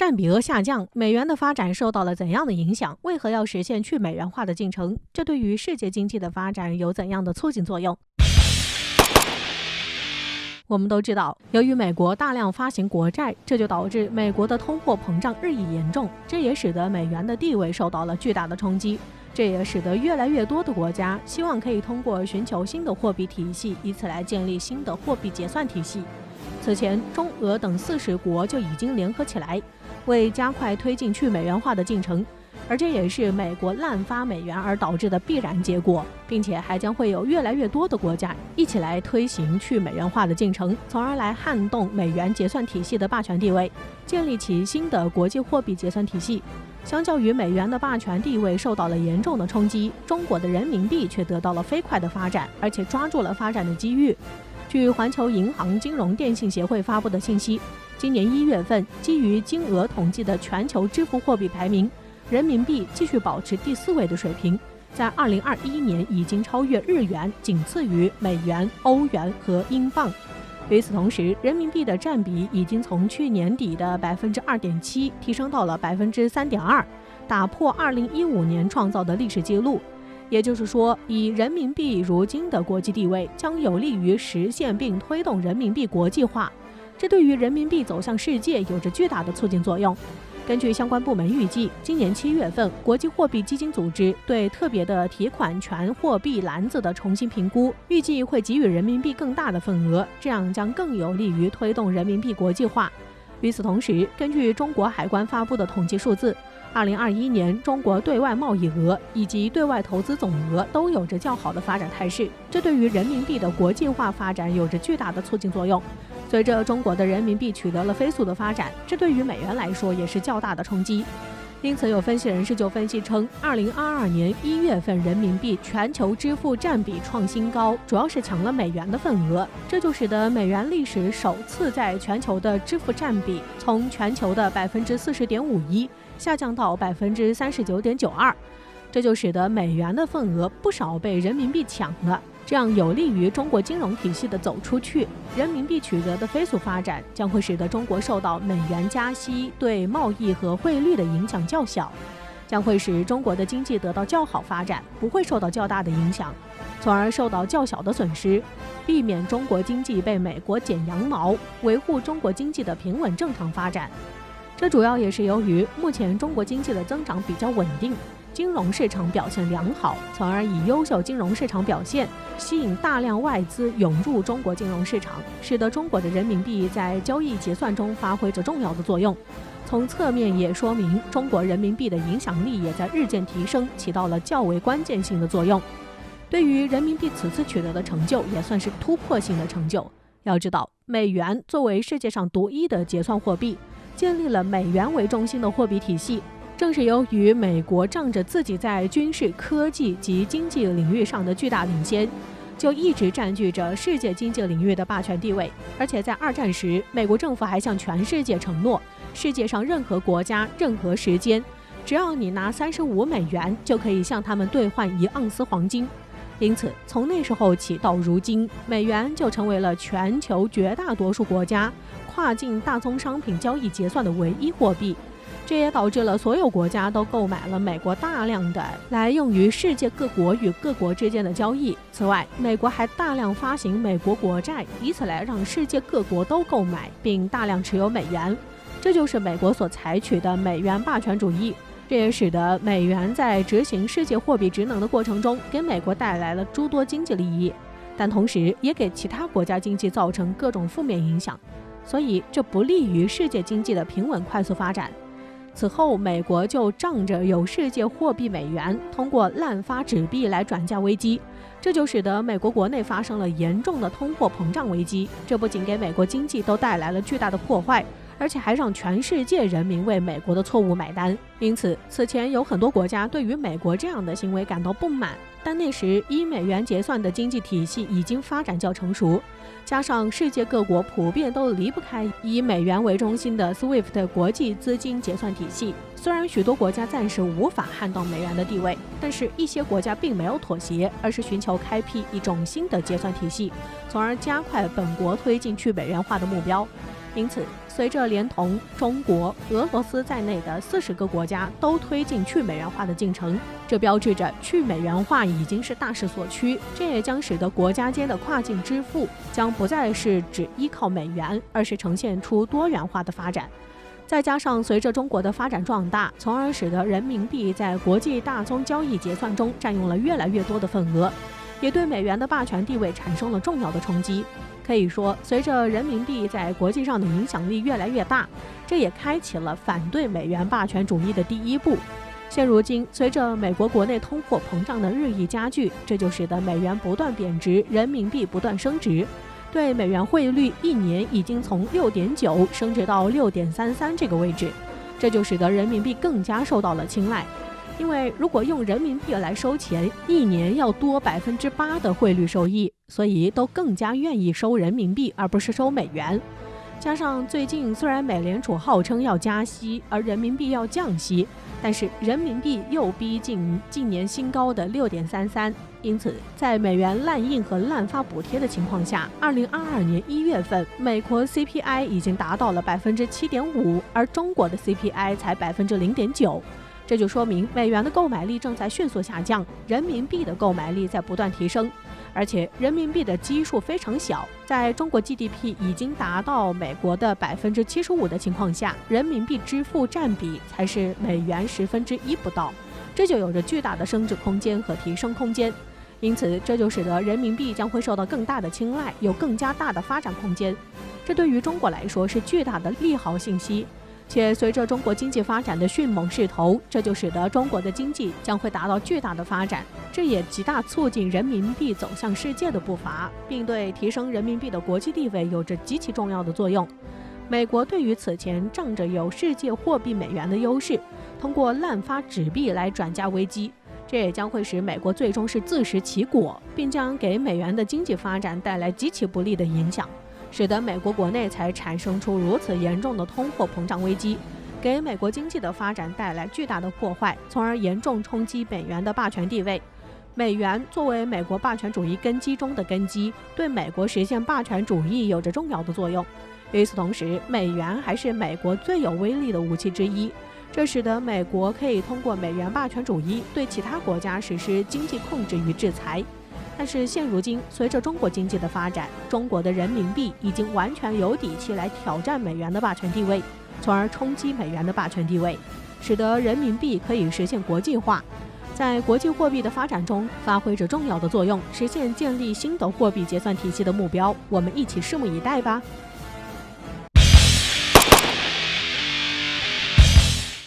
占比额下降，美元的发展受到了怎样的影响？为何要实现去美元化的进程？这对于世界经济的发展有怎样的促进作用？我们都知道，由于美国大量发行国债，这就导致美国的通货膨胀日益严重，这也使得美元的地位受到了巨大的冲击。这也使得越来越多的国家希望可以通过寻求新的货币体系，以此来建立新的货币结算体系。此前，中俄等40国就已经联合起来，为加快推进去美元化的进程，而这也是美国滥发美元而导致的必然结果，并且还将会有越来越多的国家一起来推行去美元化的进程，从而来撼动美元结算体系的霸权地位，建立起新的国际货币结算体系。相较于美元的霸权地位受到了严重的冲击，中国的人民币却得到了飞快的发展，而且抓住了发展的机遇。据环球银行金融电信协会发布的信息，今年1月份，基于金额统计的全球支付货币排名，人民币继续保持第4位的水平，在2021年已经超越日元，仅次于美元、欧元和英镑。与此同时，人民币的占比已经从去年底的2.7%提升到了3.2%，打破2015年创造的历史记录。也就是说，以人民币如今的国际地位，将有利于实现并推动人民币国际化，这对于人民币走向世界有着巨大的促进作用。根据相关部门预计，今年7月份，国际货币基金组织对特别的提款权货币篮子的重新评估，预计会给予人民币更大的份额，这样将更有利于推动人民币国际化。与此同时，根据中国海关发布的统计数字，2021年中国对外贸易额以及对外投资总额都有着较好的发展态势，这对于人民币的国际化发展有着巨大的促进作用。随着中国的人民币取得了飞速的发展，这对于美元来说也是较大的冲击。因此，有分析人士就分析称，2022年1月份人民币全球支付占比创新高，主要是抢了美元的份额，这就使得美元历史首次在全球的支付占比从全球的40.51%下降到39.92%，这就使得美元的份额不少被人民币抢了。这样有利于中国金融体系的走出去，人民币取得的飞速发展将会使得中国受到美元加息对贸易和汇率的影响较小，将会使中国的经济得到较好发展，不会受到较大的影响，从而受到较小的损失，避免中国经济被美国剪羊毛，维护中国经济的平稳正常发展。这主要也是由于目前中国经济的增长比较稳定，金融市场表现良好，从而以优秀金融市场表现吸引大量外资涌入中国金融市场，使得中国的人民币在交易结算中发挥着重要的作用。从侧面也说明中国人民币的影响力也在日渐提升，起到了较为关键性的作用。对于人民币此次取得的成就也算是突破性的成就。要知道，美元作为世界上独一的结算货币，建立了美元为中心的货币体系，正是由于美国仗着自己在军事、科技及经济领域上的巨大领先，就一直占据着世界经济领域的霸权地位。而且在2战时，美国政府还向全世界承诺，世界上任何国家、任何时间，只要你拿35美元，就可以向他们兑换1盎司黄金。因此，从那时候起到如今，美元就成为了全球绝大多数国家跨境大宗商品交易结算的唯一货币。这也导致了所有国家都购买了美国大量的来用于世界各国与各国之间的交易。此外，美国还大量发行美国国债，以此来让世界各国都购买并大量持有美元。这就是美国所采取的美元霸权主义。这也使得美元在执行世界货币职能的过程中，给美国带来了诸多经济利益，但同时也给其他国家经济造成各种负面影响，所以这不利于世界经济的平稳快速发展。此后，美国就仗着有世界货币美元，通过滥发纸币来转嫁危机，这就使得美国国内发生了严重的通货膨胀危机。这不仅给美国经济都带来了巨大的破坏，而且还让全世界人民为美国的错误买单。因此，此前有很多国家对于美国这样的行为感到不满，但那时以美元结算的经济体系已经发展较成熟，加上世界各国普遍都离不开以美元为中心的 SWIFT 国际资金结算体系。虽然许多国家暂时无法撼动美元的地位，但是一些国家并没有妥协，而是寻求开辟一种新的结算体系，从而加快本国推进去美元化的目标。因此，随着连同中国、俄罗斯在内的40个国家都推进去美元化的进程，这标志着去美元化已经是大势所趋。这也将使得国家间的跨境支付将不再是只依靠美元，而是呈现出多元化的发展。再加上随着中国的发展壮大，从而使得人民币在国际大宗交易结算中占用了越来越多的份额，也对美元的霸权地位产生了重要的冲击。可以说，随着人民币在国际上的影响力越来越大，这也开启了反对美元霸权主义的第一步。现如今，随着美国国内通货膨胀的日益加剧，这就使得美元不断贬值，人民币不断升值。对美元汇率一年已经从6.9升值到6.33这个位置，这就使得人民币更加受到了青睐。因为如果用人民币来收钱，一年要多8%的汇率收益，所以都更加愿意收人民币而不是收美元。加上最近虽然美联储号称要加息，而人民币要降息，但是人民币又逼近近年新高的6.33，因此在美元滥印和滥发补贴的情况下，2022年1月份美国 CPI 已经达到了7.5%，而中国的 CPI 才0.9%。这就说明美元的购买力正在迅速下降，人民币的购买力在不断提升，而且人民币的基数非常小，在中国 GDP 已经达到美国的75%的情况下，人民币支付占比才是美元1/10不到，这就有着巨大的升值空间和提升空间。因此，这就使得人民币将会受到更大的青睐，有更加大的发展空间。这对于中国来说是巨大的利好信息。且随着中国经济发展的迅猛势头，这就使得中国的经济将会达到巨大的发展，这也极大促进人民币走向世界的步伐，并对提升人民币的国际地位有着极其重要的作用。美国对于此前仗着有世界货币美元的优势，通过滥发纸币来转嫁危机，这也将会使美国最终是自食其果，并将给美元的经济发展带来极其不利的影响。使得美国国内才产生出如此严重的通货膨胀危机，给美国经济的发展带来巨大的破坏，从而严重冲击美元的霸权地位。美元作为美国霸权主义根基中的根基，对美国实现霸权主义有着重要的作用。与此同时，美元还是美国最有威力的武器之一，这使得美国可以通过美元霸权主义对其他国家实施经济控制与制裁。但是现如今，随着中国经济的发展，中国的人民币已经完全有底气来挑战美元的霸权地位，从而冲击美元的霸权地位，使得人民币可以实现国际化，在国际货币的发展中发挥着重要的作用，实现建立新的货币结算体系的目标。我们一起拭目以待吧。